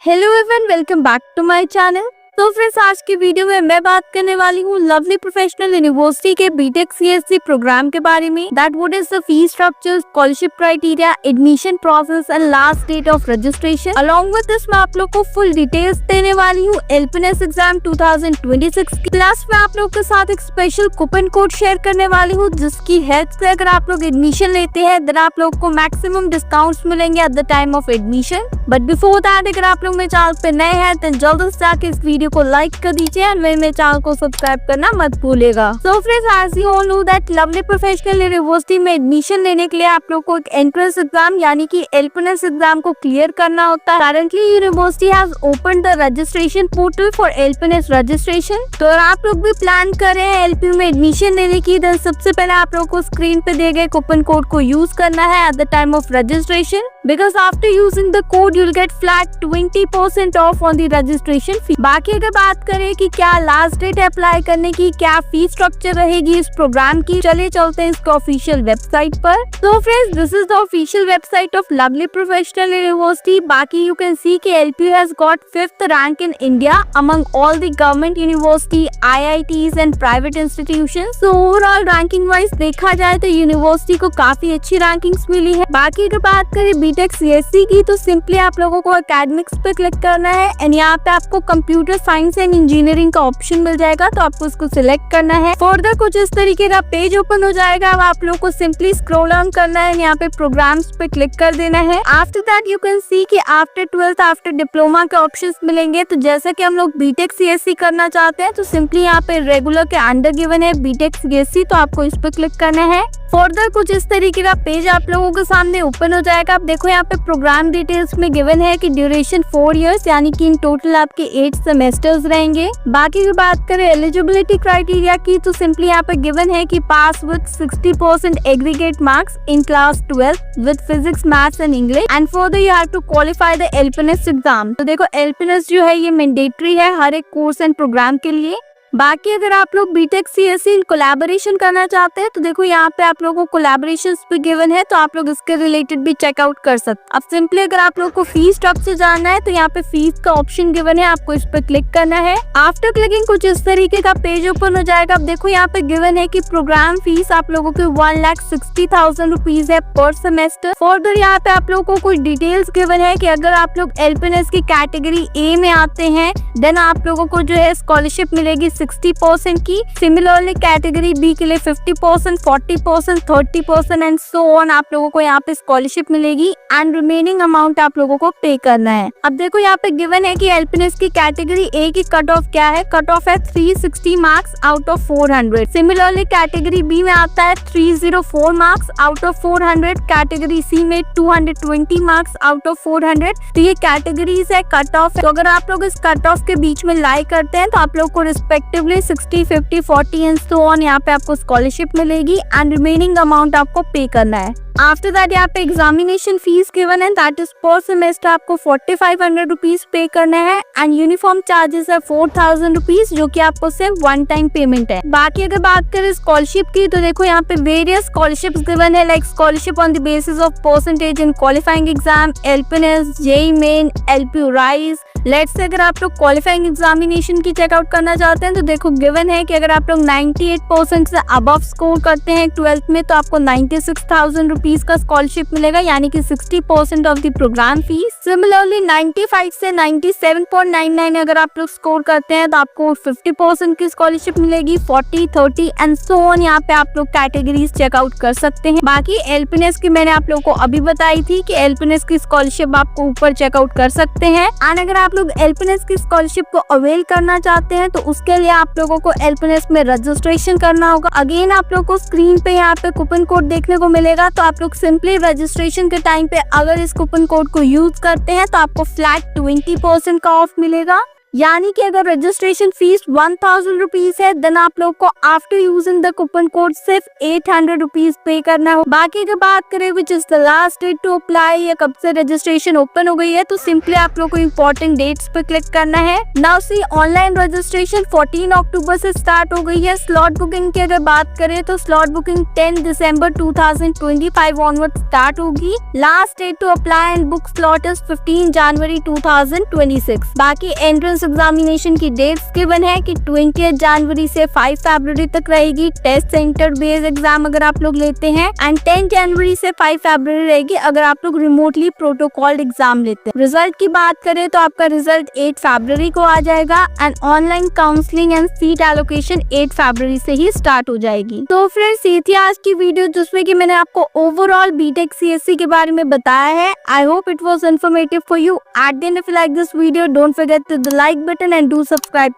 Hello everyone, welcome back to my channel. तो friends, आज की वीडियो में मैं बात करने वाली हूँ लवली प्रोफेशनल यूनिवर्सिटी के बीटेक सीएससी प्रोग्राम के बारे में। That what is the fee structure, scholarship criteria, admission process and last date of registration. Along with this मैं आप लोग को फुल डिटेल्स देने वाली हूँ एलपीएस एग्जाम 2026 की। प्लस मैं आप लोग के साथ एक स्पेशल कूपन कोड शेयर करने वाली हूँ जिसकी हेल्प से अगर आप लोग एडमिशन लेते हैं देन आप लोग को मैक्सिमम डिस्काउंट्स मिलेंगे at the time of admission. But before that, अगर आप लोग मेरे चैनल पे नए हैं तो जल्द से जाके इस वीडियो को लाइक कर दीजिए और मेरे चैनल को सब्सक्राइब करना मत भूलिएगा। So friends, as you all know that lovely professional university में एडमिशन लेने के लिए आप लोग को एक एंट्रेंस एग्जाम यानी कि एलपीएस एग्जाम को क्लियर करना होता है। Currently university has open the registration portal for LPS registration. तो अगर आप लोग भी प्लान कर रहे हैं एलपी में एडमिशन लेने की, तो सबसे पहले आप लोग को स्क्रीन पे दिए गए कूपन कोड को यूज करना है at the time of registration, because after using the code you'll get flat 20% off on the registration fee। बाकी अगर बात करें कि क्या लास्ट डेट अप्लाई करने की, क्या फी स्ट्रक्चर रहेगी इस प्रोग्राम की, चलिए चलते हैं इसके ऑफिशियल वेबसाइट पर। तो friends, this is the official website of lovely professional university. बाकी यू कैन सी कि LPU has got 5th rank in India among all the government university, IITs and private institutions। So overall ranking wise देखा जाए तो university को काफी अच्छी rankings मिली है। बाकी अगर बात करें बीटेक सीएससी की, तो सिंपली आप लोगों को एकेडमिक्स पे क्लिक करना है एंड यहाँ पे आपको कंप्यूटर साइंस एंड इंजीनियरिंग का ऑप्शन मिल जाएगा, तो आपको उसको सिलेक्ट करना है। फर्दर कुछ इस तरीके का पेज ओपन हो जाएगा। अब आप लोग को सिंपली स्क्रॉल डाउन करना है, यहाँ पे प्रोग्राम्स पे क्लिक कर देना है। After that you can see कि आफ्टर 12th आफ्टर डिप्लोमा के ऑप्शंस मिलेंगे। तो जैसा कि हम लोग बीटेक सीएससी करना चाहते हैं तो सिंपली यहाँ पे रेगुलर के अंडर गिवन है बीटेक सीएससी, तो आपको इस पे क्लिक करना है। फर्दर कुछ इस तरीके का पेज आप लोगों के सामने ओपन हो जाएगा। आप देखो यहाँ पे प्रोग्राम डिटेल्स में गिवन है कि ड्यूरेशन 4 इयर्स यानी कि इन टोटल आपके 8 सेमेस्टर्स रहेंगे। बाकी की बात करें एलिजिबिलिटी क्राइटेरिया की, तो सिंपली यहाँ पे गिवन है कि pass with 60% aggregate marks in class 12 with physics, maths and English and further you have to qualify the LPS exam. तो देखो एलपीएस जो है ये मैंडेटरी है हर एक कोर्स एंड प्रोग्राम के लिए। बाकी अगर आप लोग बीटेक सीएससी इन कोलैबोरेशन करना चाहते हैं तो देखो यहाँ पे आप लोगों को कोलैबोरेशंस भी गिवन है, तो आप लोग इसके रिलेटेड भी चेकआउट कर सकते। अब सिंपली अगर आप लोग को फीस स्ट्रक्चर जानना है तो यहाँ पे फीस का ऑप्शन गिवन है, आपको इस पे क्लिक करना है। आफ्टर क्लिकिंग कुछ इस तरीके का पेज ओपन हो जाएगा। अब देखो यहाँ पे गिवन है कि प्रोग्राम फीस आप लोगों की 1,60,000 रुपीज है पर सेमेस्टर। फर्दर यहाँ पे आप लोगों को कुछ डिटेल्स गिवन है कि अगर आप लोग एलपीएस की कैटेगरी ए में आते हैं देन आप लोगों को जो है स्कॉलरशिप मिलेगी 60% की। सिमिलरली कैटेगरी बी के लिए 50%, 40%, 30% एंड सो ऑन आप लोगों को यहाँ पे स्कॉलरशिप मिलेगी एंड रिमेनिंग अमाउंट आप लोगों को पे करना है। अब देखो यहाँ पे गिवन है कि एलपीएस की कैटेगरी ए की कट ऑफ क्या है। कट ऑफ है 360 marks out of 400। Similarly category B में आता है 304 marks out of 400। Category C में 220 मार्क्स आउट ऑफ 400। तो ये कैटेगरीज है, कट ऑफ है। तो अगर आप लोग इस कट ऑफ के बीच में लाई करते हैं तो आप लोग को रिस्पेक्टिवली 60, 50, 40 एंड सो ऑन यहाँ पे आपको स्कॉलरशिप मिलेगी एंड रिमेनिंग अमाउंट आपको पे करना है। आफ्टर दैट यहाँ पे एग्जामिनेशन फीस गिवन है, दैट इज पर सेमेस्टर आपको 4,500 रुपीज पे करना है एंड यूनिफॉर्म चार्जेस है 4,000 रुपीज, जो कि आपको सिर्फ वन टाइम पेमेंट है। बाकी अगर बात करें स्कॉलरशिप की, तो देखो यहाँ पे वेरियस स्कॉलरशिप्स गिवन है, like scholarship on the basis of percentage in qualifying exam, LPS, JEE main, LPU rise. Let's say अगर आप लोग क्वालिफाइंग एग्जामिनेशन की चेकआउट करना चाहते हैं तो देखो गिवन है कि अगर आप लोग 98% से अबव स्कोर करते हैं 12th में तो आपको 96,000 रुपीज का स्कॉलरशिप मिलेगा यानी कि 60% of the programme fees. Similarly 95 से 97.99 अगर आप लोग स्कोर करते हैं तो आपको 50% की स्कॉलरशिप मिलेगी, 40, 30 एंड सो ऑन यहाँ पे आप लोग कैटेगरीज चेकआउट कर सकते हैं। बाकी एलपीएस की मैंने आप लोग को अभी बताई थी कि एलपीएस की स्कॉलरशिप आपको ऊपर चेकआउट कर सकते हैं एंड अगर आप लोग एलपीएस की स्कॉलरशिप को अवेल करना चाहते हैं तो उसके लिए आप लोगों को एलपीएस में रजिस्ट्रेशन करना होगा। अगेन आप लोग को स्क्रीन पे यहाँ पे कूपन कोड देखने को मिलेगा, तो आप लोग सिंपली रजिस्ट्रेशन के टाइम पे अगर इस कूपन कोड को यूज करते हैं तो आपको फ्लैट 20% का ऑफ मिलेगा। यानी कि अगर रजिस्ट्रेशन फीस 1000 रुपीज है देन आप लोग को after using the coupon code सिर्फ 800 रुपीज पे करना हो। बाकी अगर बात करें which is the last date to apply या कब से रजिस्ट्रेशन ओपन हो गई है, तो सिंपली आप लोग को इम्पोर्टेंट डेट्स पे क्लिक करना है। नाउ सी ऑनलाइन रजिस्ट्रेशन 14 अक्टूबर से स्टार्ट हो गई है। स्लॉट बुकिंग की अगर बात करें तो स्लॉट बुकिंग 10 दिसंबर 2025 ऑनवर्ड स्टार्ट होगी। Last date to apply and book slot is 15 January 2026। बाकी एंट्रेंस एग्जामिनेशन की डेट्स गिवन है कि 20 जनवरी से 5 फरवरी तक रहेगी टेस्ट सेंटर बेस्ड एग्जाम अगर आप लोग लेते हैं, एंड 10 जनवरी से 5 फरवरी रहेगी अगर आप लोग रिमोटली प्रोटोकॉल एग्जाम लेते हैं। रिजल्ट की बात करें तो आपका रिजल्ट 8 फरवरी को आ जाएगा and online counselling and seat allocation 8 फरवरी से ही स्टार्ट हो जाएगी। तो फ्रेंड्स ये थी आज की वीडियो जिसमें कि मैंने आपको ओवरऑल बीटेक सीएससी के बारे में बताया है। I hope it was informative for you. At the end if you like this video don't forget to the like button and do subscribe.